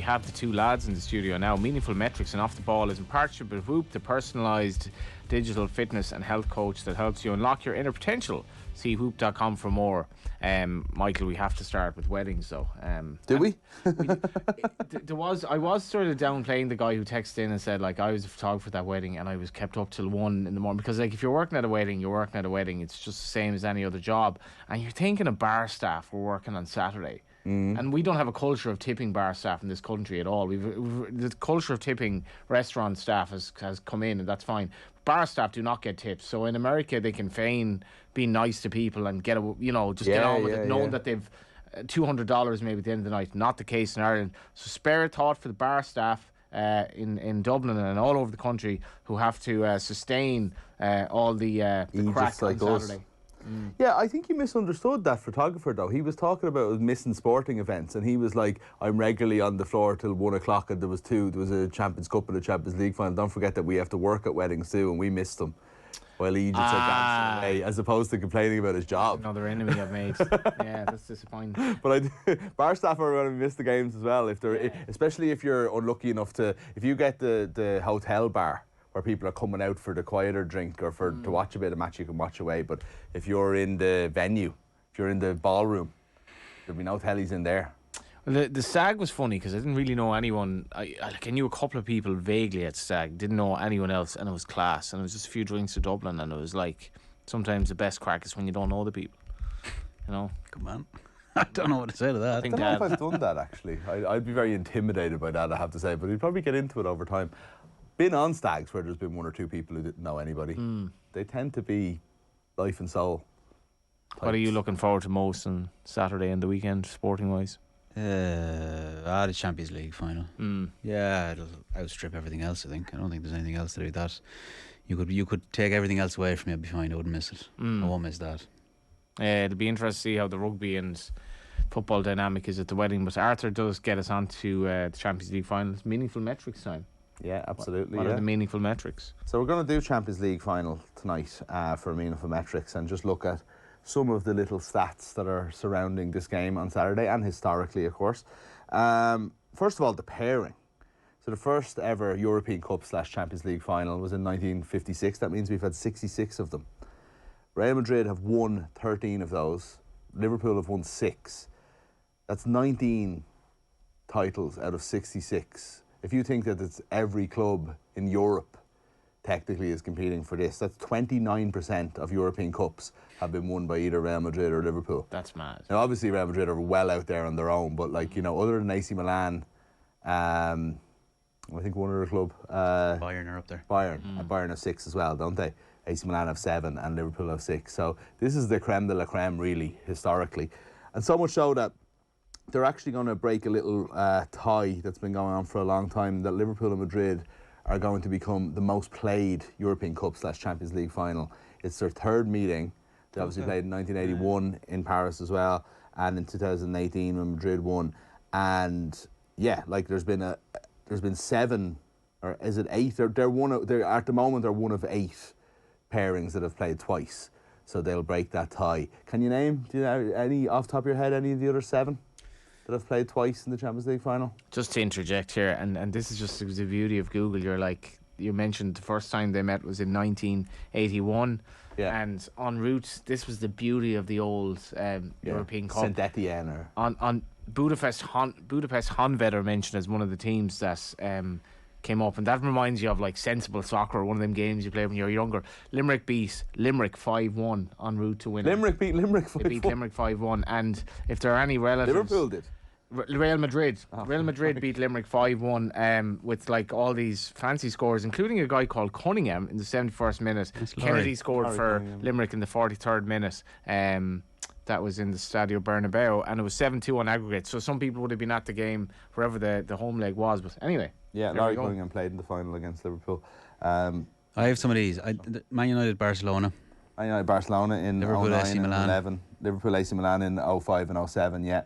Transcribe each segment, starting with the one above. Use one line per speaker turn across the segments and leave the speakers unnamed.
have the two lads in the studio now. Meaningful Metrics and Off the Ball is in partnership with Whoop, the personalised digital fitness and health coach that helps you unlock your inner potential. See whoop.com for more. Michael, we have to start with weddings though.
Do we?
I was sort of downplaying the guy who texted in and said, like, I was a photographer at that wedding and I was kept up till 1 in the morning, because like if you're working at a wedding, you're working at a wedding. It's just the same as any other job. And you're thinking of bar staff were working on Saturday. And we don't have a culture of tipping bar staff in this country at all. The culture of tipping restaurant staff has come in, and that's fine. Bar staff do not get tips. So in America, they can feign being nice to people and get on with it, knowing that they've $200 maybe at the end of the night. Not the case in Ireland. So spare a thought for the bar staff in Dublin and all over the country who have to sustain all the crack on Saturday.
Yeah, I think you misunderstood that photographer though. He was talking about missing sporting events, and he was like, I'm regularly on the floor till 1 o'clock, and there was a Champions Cup and a Champions League final. Don't forget that we have to work at weddings too, and we missed them. While he just dancing away, as opposed to complaining about his job.
Another enemy I've made. Yeah, that's disappointing.
But bar staff are going to miss the games as well, if they're, especially if you're unlucky enough to, if you get the hotel bar where people are coming out for the quieter drink or to watch a bit of match, you can watch away. But if you're in the venue, if you're in the ballroom, there'll be no tellies in there.
Well, the stag was funny because I didn't really know anyone. I knew a couple of people vaguely at stag, didn't know anyone else, and it was class. And it was just a few drinks to Dublin, and it was like, sometimes the best crack is when you don't know the people. You know?
Come on. I don't know what to say to that.
I don't know if I've done that, actually. I'd be very intimidated by that, I have to say, but you'd probably get into it over time. Been on stags where there's been 1 or 2 people who didn't know anybody. They tend to be life and soul types.
What are you looking forward to most on Saturday and the weekend, sporting-wise?
The Champions League final. Yeah, it'll outstrip everything else, I think. I don't think there's anything else to do with that. You could take everything else away from me, I'd be fine. I wouldn't miss it. I won't miss that.
It'll be interesting to see how the rugby and football dynamic is at the wedding. But Arthur does get us on to the Champions League final. It's meaningful metrics time.
Yeah, absolutely.
What are the meaningful metrics?
So we're going to do Champions League final tonight for meaningful metrics and just look at some of the little stats that are surrounding this game on Saturday, and historically, of course. First of all, the pairing. So the first ever European Cup / Champions League final was in 1956. That means we've had 66 of them. Real Madrid have won 13 of those. Liverpool have won 6. That's 19 titles out of 66. If you think that it's every club in Europe technically is competing for this, that's 29% of European Cups have been won by either Real Madrid or Liverpool.
That's mad.
Now, obviously, Real Madrid are well out there on their own, but, like, you know, other than AC Milan, I think one other club.
Bayern are up there.
Bayern have 6 as well, don't they? AC Milan have 7 and Liverpool have 6. So this is the creme de la creme, really, historically. And so much so that they're actually going to break a little tie that's been going on for a long time, that Liverpool and Madrid are going to become the most played European Cup / Champions League final. It's their 3rd meeting. They obviously played in 1981 in Paris as well, and in 2018 when Madrid won. And yeah, like there's been 7, or is it 8? They're at the moment they're one of 8 pairings that have played twice. So they'll break that tie. Can you name? Do you know any off the top of your head any of the other 7 that have played twice in the Champions League final?
Just to interject here, and this is just the beauty of Google. You mentioned the first time they met was in 1981.
Yeah.
And en route, this was the beauty of the old European Cup.
Saint Etienne or
on Budapest Honvéd mentioned as one of the teams that came up, and that reminds you of like sensible soccer, one of them games you play when you're younger. Limerick beat Limerick 5-1 en route to win.
Limerick beat Limerick 5-1.
They beat Limerick 5-1, and if there are any relatives,
Liverpool did.
Real Madrid. Real Madrid beat Limerick 5-1 with like all these fancy scores, including a guy called Cunningham in the 71st minute. Kennedy scored for Limerick in the 43rd minute. That was in the Stadio Bernabeu, and it was 7-2 on aggregate. So some people would have been at the game wherever the home leg was. But anyway,
yeah, Larry Cunningham played in the final against Liverpool.
I have some of these. Man United, Barcelona.
Man United, Barcelona in
Liverpool,
09
AC
and
Milan.
11. Liverpool, AC Milan in 05 and 07. Yeah.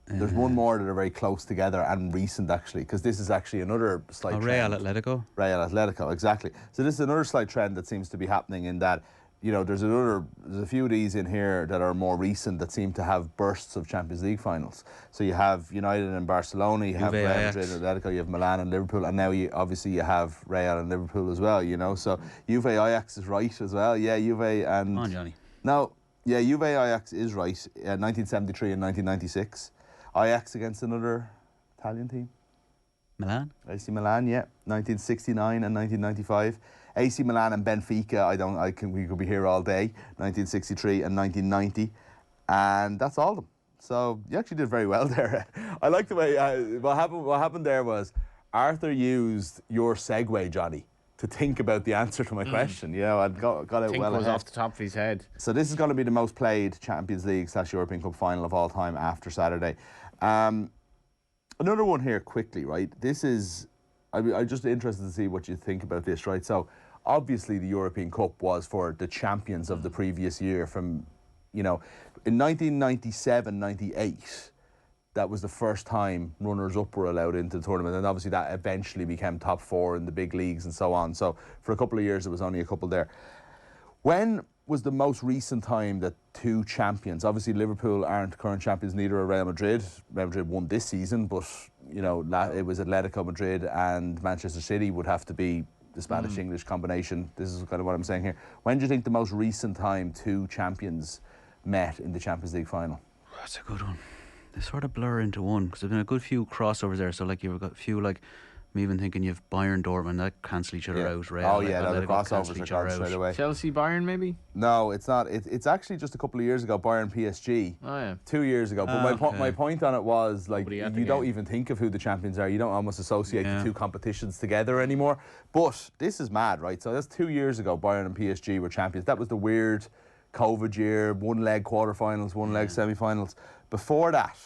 There's one more that are very close together and recent, actually, because this is actually another slight trend.
Real Atletico.
Real Atletico, exactly. So this is another slight trend that seems to be happening in that you know, there's a few of these in here that are more recent that seem to have bursts of Champions League finals. So you have United and Barcelona, you have Real Madrid and Atletico, you have Milan and Liverpool, and now you have Real and Liverpool as well, you know. So Juve Ajax is right as well. Yeah, Juve and...
Come on, Johnny.
No, yeah, Juve Ajax is right. 1973 and 1996. Ajax against another Italian team.
Milan?
AC Milan, yeah. 1969 and 1995. AC Milan and Benfica, we could be here all day. 1963 and 1990. And that's all of them. So you actually did very well there. I like the way, what happened there was Arthur used your segue, Johnny, to think about the answer to my question. You know, I got it well
was
ahead.
off the top of his head.
So this is going to be the most played Champions League / European Cup final of all time after Saturday. Another one here quickly, right? This is, I'm just interested to see what you think about this, right? So obviously the European Cup was for the champions of the previous year from, you know, in 1997-98, that was the first time runners-up were allowed into the tournament, and obviously that eventually became top 4 in the big leagues and so on. So for a couple of years, it was only a couple there. When was the most recent time that 2 champions, obviously Liverpool aren't current champions, neither are Real Madrid. Real Madrid won this season, but, you know, it was Atletico Madrid and Manchester City would have to be the Spanish-English combination. This is kind of what I'm saying here. When do you think the most recent time 2 champions met in the Champions League final?
That's a good one. They sort of blur into one because there's been a good few crossovers there. So like you've got a few, like I'm even thinking you've Bayern, Dortmund that cancel each other out. Real,
the crossovers are gone straight away.
Chelsea, Bayern, maybe?
No, it's not. It's actually just a couple of years ago. Bayern, PSG.
Oh yeah.
2 years ago. But my point on it was like you don't even think of who the champions are. You don't almost associate the 2 competitions together anymore. But this is mad, right? So that's 2 years ago. Bayern and PSG were champions. That was the weird COVID year. 1-leg quarterfinals, 1-leg semi-finals. Before that,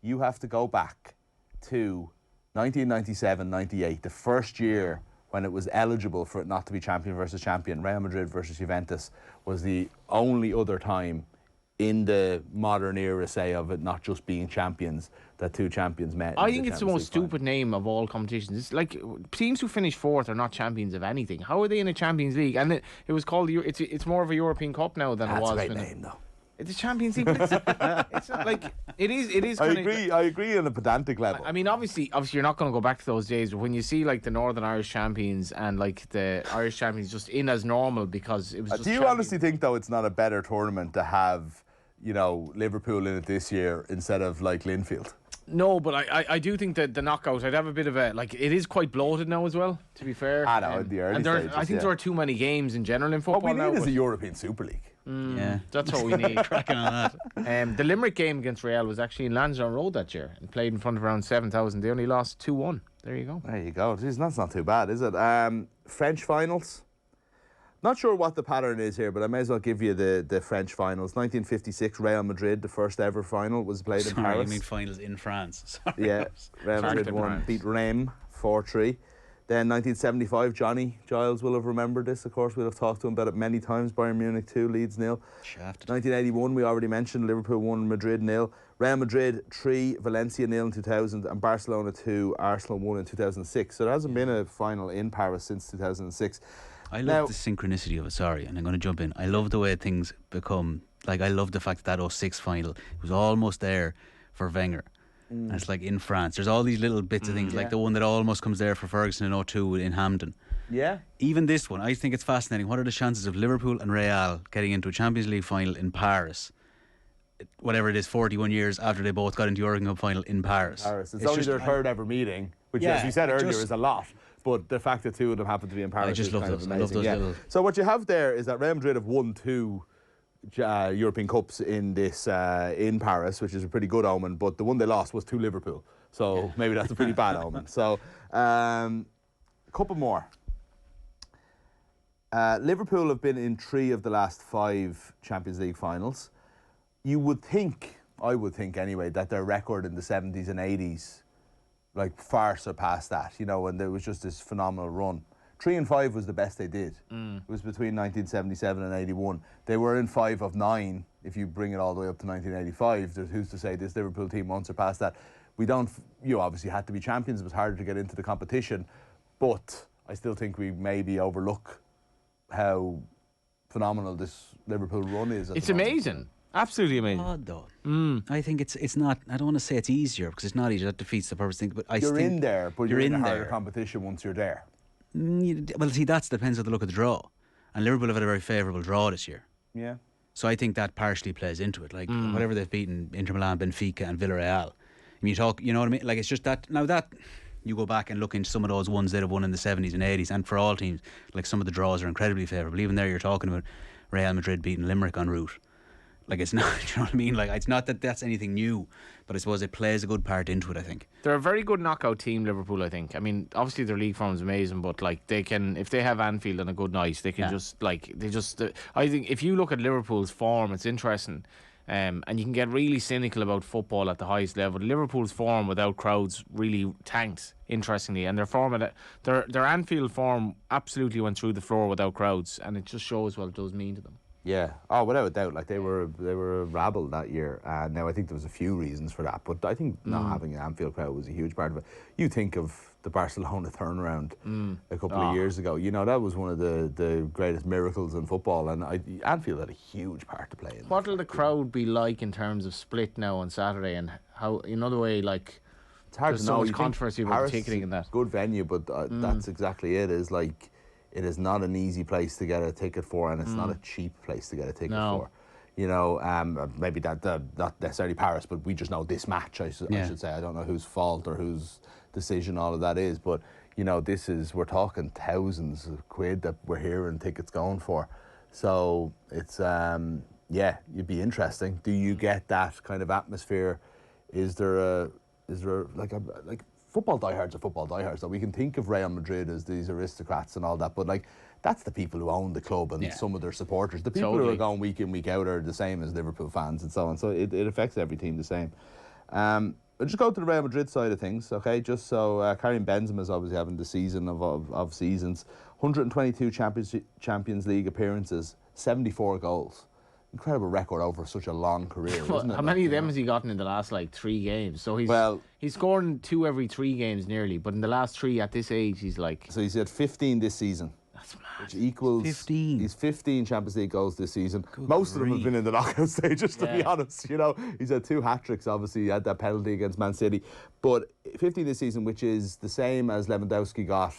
you have to go back to 1997-98, the first year when it was eligible for it not to be champion versus champion. Real Madrid versus Juventus was the only other time in the modern era, say, of it not just being champions, that 2 champions met.
I think it's the most stupid name of all competitions. It's like teams who finish 4th are not champions of anything. How are they in a Champions League? And it was called it's more of a European Cup now than it was.
That's a great name, though.
It's a Champions League, but it's not like it is.
I agree on a pedantic level.
I mean, obviously, you're not going to go back to those days. But when you see like the Northern Irish champions and like the Irish champions just in as normal because it was. Just
do you honestly think though it's not a better tournament to have, you know, Liverpool in it this year instead of like Linfield?
No, but I do think that the knockout, I'd have a bit of a, like, it is quite bloated now as well, to be fair.
I know, in the early stages,
I think there are too many games in general in football now.
What we need is a European Super League.
Yeah,
that's what we need.
Cracking on
that. The Limerick game against Real was actually in Lansdowne Road that year and played in front of around 7,000. They only lost 2-1. There you go.
There you go. Jeez, that's not too bad, is it? French finals. Not sure what the pattern is here, but I may as well give you the French finals. 1956, Real Madrid, the first ever final, was played in Paris.
You mean finals in France? Sorry.
Yeah, Real Madrid won, beat Reims 4-3. Then 1975, Johnny Giles will have remembered this, of course. We'll have talked to him about it many times. Bayern Munich 2, Leeds 0.
Shafted.
1981, we already mentioned, Liverpool 1, Madrid 0. Real Madrid 3, Valencia 0 in 2000, and Barcelona 2, Arsenal 1 in 2006. So there hasn't been a final in Paris since 2006.
I love the synchronicity of it, sorry, and I'm going to jump in. I love the way things become, like I love the fact that 06 final, it was almost there for Wenger. And it's like in France. There's all these little bits of things, like the one that almost comes there for Ferguson in 02 in Hampden.
Yeah.
Even this one, I think it's fascinating. What are the chances of Liverpool and Real getting into a Champions League final in Paris? Whatever it is, 41 years after they both got into the European Cup final in Paris.
It's only their third ever meeting, which, as we said earlier, is a lot. But the fact that 2 of them happen to be in Paris is kind of amazing. I love those little... So what you have there is that Real Madrid have won 2 European Cups in this in Paris, which is a pretty good omen. But the one they lost was to Liverpool, so maybe that's a pretty bad omen. So a couple more. Liverpool have been in 3 of the last 5 Champions League finals. You would think, I would think anyway, that their record in the 70s and 80s like far surpassed that, you know, and there was just this phenomenal run. 3 and 5 was the best they did. It was between 1977 and 81. They were in 5 of 9. If you bring it all the way up to 1985, there's who's to say this Liverpool team won't surpass that. We don't, you obviously had to be champions. It was harder to get into the competition, but I still think we maybe overlook how phenomenal this Liverpool run is.
It's amazing. Absolutely amazing.
Odd though. I think it's not. I don't want to say it's easier because it's not easier. That defeats the purpose. Thing, but
you're
think
in there, but you're in a harder
there.
competition once you're there.
Well, see, that depends on the look of the draw, and Liverpool have had a very favourable draw this year.
Yeah.
So I think that partially plays into it. Like whatever they've beaten Inter Milan, Benfica, and Villarreal. I mean, you know what I mean? Like it's just that now that. You go back and look into some of those ones that have won in the 70s and 80s, and for all teams, like some of the draws are incredibly favourable. Even there, you're talking about Real Madrid beating Limerick en route. Like it's not, you know what I mean? Like it's not that that's anything new, but I suppose it plays a good part into it. I think
they're a very good knockout team, Liverpool. I think. I mean, obviously their league form is amazing, but like they can, if they have Anfield on a good night, they can I think if you look at Liverpool's form, it's interesting. And you can get really cynical about football at the highest level. Liverpool's form without crowds really tanked, interestingly, and their Anfield form absolutely went through the floor without crowds, and it just shows what it does mean to them.
Yeah. Oh, without a doubt. Like they were a rabble that year. Now I think there was a few reasons for that, but I think not having an Anfield crowd was a huge part of it. You think of the Barcelona turnaround a couple of years ago. You know, that was one of the greatest miracles in football, and Anfield had a huge part to play in.
What will the crowd be like in terms of split now on Saturday, and how another way like?
It's hard
there's
to know.
So much controversy about the ticketing and that.
Good venue, but that's exactly it. Is like. It is not an easy place to get a ticket for, and it's not a cheap place to get a ticket for. You know, maybe that not necessarily Paris, but we just know this match. I should say. I don't know whose fault or whose decision all of that is, but you know, we're talking thousands of quid that we're hearing tickets going for. So it's it'd be interesting. Do you get that kind of atmosphere? Is there like football diehards are football diehards. So we can think of Real Madrid as these aristocrats and all that, but like that's the people who own the club and some of their supporters. The people who are going week in, week out are the same as Liverpool fans and so on. So it affects every team the same. I'll just go to the Real Madrid side of things, okay? Just so Karim Benzema is obviously having the season of seasons. 122 Champions League appearances, 74 goals. Incredible record over such a long career, isn't it?
How many of them has he gotten in the last 3 games? So he's scoring 2 every 3 games nearly, but in the last 3 at this age he's like.
So he's had 15 this season.
That's mad.
Which equals
15.
He's 15 Champions League goals this season.
Good
Most of them have
grief.
been in the knockout stages, to be honest. You know, he's had 2 hat-tricks, obviously. He had that penalty against Man City. But 15 this season, which is the same as Lewandowski got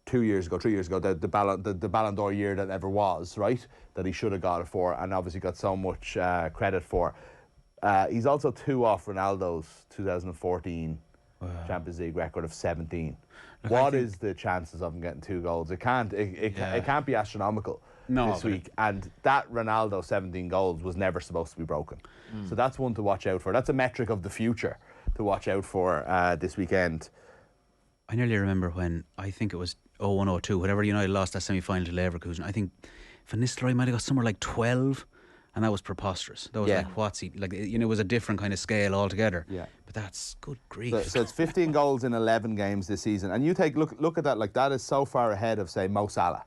3 years ago, the Ballon d'Or year that ever was, right? That he should have got it for, and obviously got so much credit for. He's also 2 off Ronaldo's 2014 Champions League record of 17. What is the chances of him getting 2 goals? It can't be astronomical this week. And that Ronaldo 17 goals was never supposed to be broken. So that's one to watch out for. That's a metric of the future to watch out for this weekend.
I nearly remember when, I think it was 01-02, whatever United lost that semi-final to Leverkusen. I think Van Nistelrooy might have got somewhere like 12, and that was preposterous. That was like, what's he, like, you know, it was a different kind of scale altogether. Yeah. But that's good grief.
So it's 15 goals in 11 games this season. And you look at that, like that is so far ahead of, say, Mo Salah.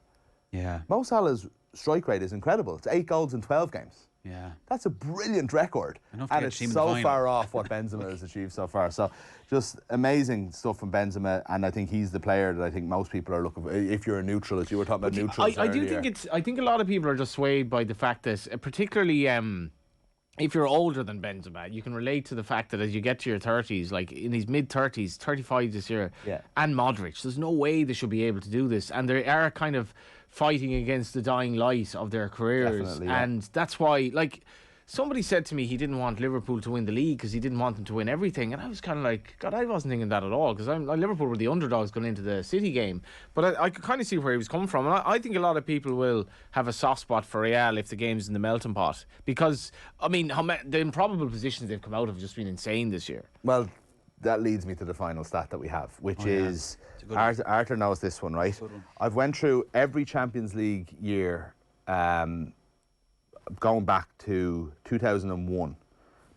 Yeah.
Mo Salah's strike rate is incredible. It's 8 goals in 12 games.
Yeah.
That's a brilliant record. And it's so far off what Benzema has achieved so far. So just amazing stuff from Benzema, and I think he's the player that I think most people are looking for. If you're a neutral, as you were talking about neutrals earlier.
I think a lot of people are just swayed by the fact that particularly if you're older than Benzema, you can relate to the fact that as you get to your 30s, like in his mid-30s, 35 this year, and Modric, there's no way they should be able to do this. And they are kind of fighting against the dying light of their careers. And that's why, like, somebody said to me he didn't want Liverpool to win the league because he didn't want them to win everything. And I was kind of like, God, I wasn't thinking that at all, because Liverpool were the underdogs going into the City game. But I could kind of see where he was coming from. And I think a lot of people will have a soft spot for Real if the game's in the melting pot. Because, I mean, the improbable positions they've come out of have just been insane this year.
Well, that leads me to the final stat that we have, which is, Arthur knows this one, right? I've went through every Champions League year going back to 2001,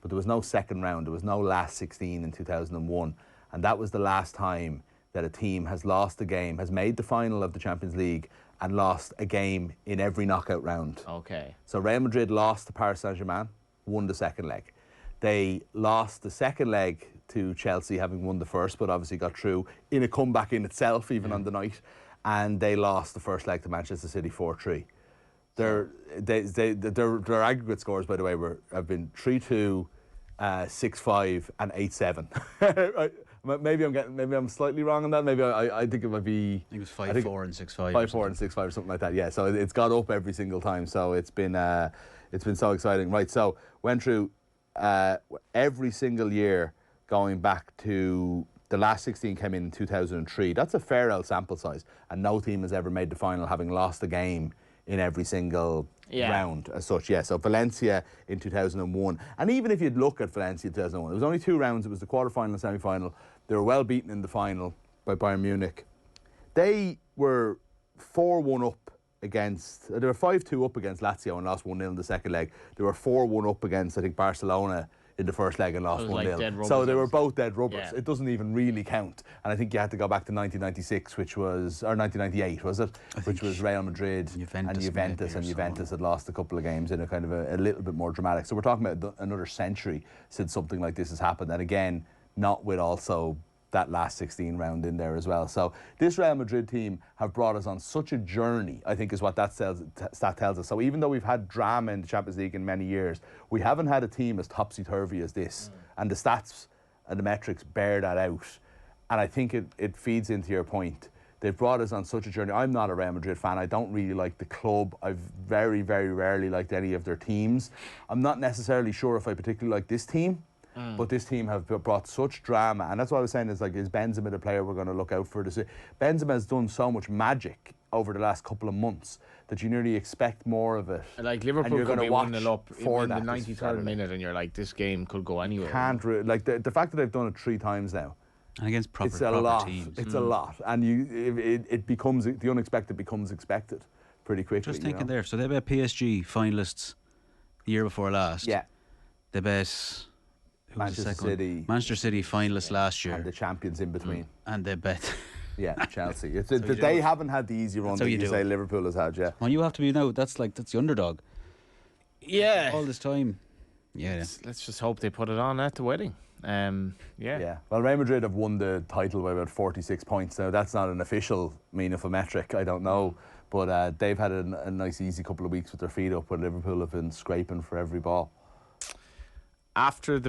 but there was no second round. There was no last 16 in 2001, and that was the last time that a team has lost a game, has made the final of the Champions League and lost a game in every knockout round.
Okay.
So Real Madrid lost to Paris Saint-Germain, won the second leg. They lost the second leg to Chelsea, having won the first, but obviously got through in a comeback in itself, even on the night. And they lost the first leg to Manchester City 4-3. Their aggregate scores, by the way, have been 3-2, 6-5, and 8-7. Maybe I'm slightly wrong on that. Maybe I think it might be.
I think it was 5-4 and 6-5.
5-4 and 6-5 or something like that. Yeah. So it's got up every single time. So it's been so exciting. Right. So went through every single year going back to the last 16 came in 2003. That's a fair old sample size, and no team has ever made the final having lost a game in every single round as such. Yeah, so Valencia in 2001. And even if you'd look at Valencia in 2001, it was only 2 rounds. It was the quarter-final and semi-final. They were well beaten in the final by Bayern Munich. They were 4-1 up against... They were 5-2 up against Lazio and lost 1-0 in the second leg. They were 4-1 up against, I think, Barcelona in the first leg and lost 1-0. So they were both dead rubbers. Yeah. It doesn't even really count. And I think you had to go back to 1996, or 1998, was it? Which was Real Madrid and Juventus had lost a couple of games in a kind of a little bit more dramatic. So we're talking about another century since something like this has happened. And again, not with also that last 16 round in there as well. So this Real Madrid team have brought us on such a journey, I think is what that stat tells us. So even though we've had drama in the Champions League in many years, we haven't had a team as topsy-turvy as this. And the stats and the metrics bear that out. And I think it feeds into your point. They've brought us on such a journey. I'm not a Real Madrid fan. I don't really like the club. I've very, very rarely liked any of their teams. I'm not necessarily sure if I particularly like this team. But this team have brought such drama, and that's what I was saying is Benzema the player we're going to look out for this? Benzema has done so much magic over the last couple of months that you nearly expect more of it.
Like Liverpool could be 1-0 up in the 93rd minute, and you're like, this game could go anywhere.
The fact that they've done it 3 times now.
And against proper teams.
It's a lot, and it becomes the unexpected becomes expected pretty quickly.
Just thinking there, so they bet PSG finalists the year before last.
Yeah.
They bet.
Manchester
City finalists last year.
And the champions in between.
And they bet.
Yeah, Chelsea. They haven't had the easy run that you say Liverpool has had, yeah.
Well, you have to be that's the underdog.
Yeah.
All this time. Yeah.
Let's just hope they put it on at the wedding.
Yeah. Well, Real Madrid have won the title by about 46 points. Now, that's not an official meaningful metric, I don't know. But they've had a nice, easy couple of weeks with their feet up, where Liverpool have been scraping for every ball.
After the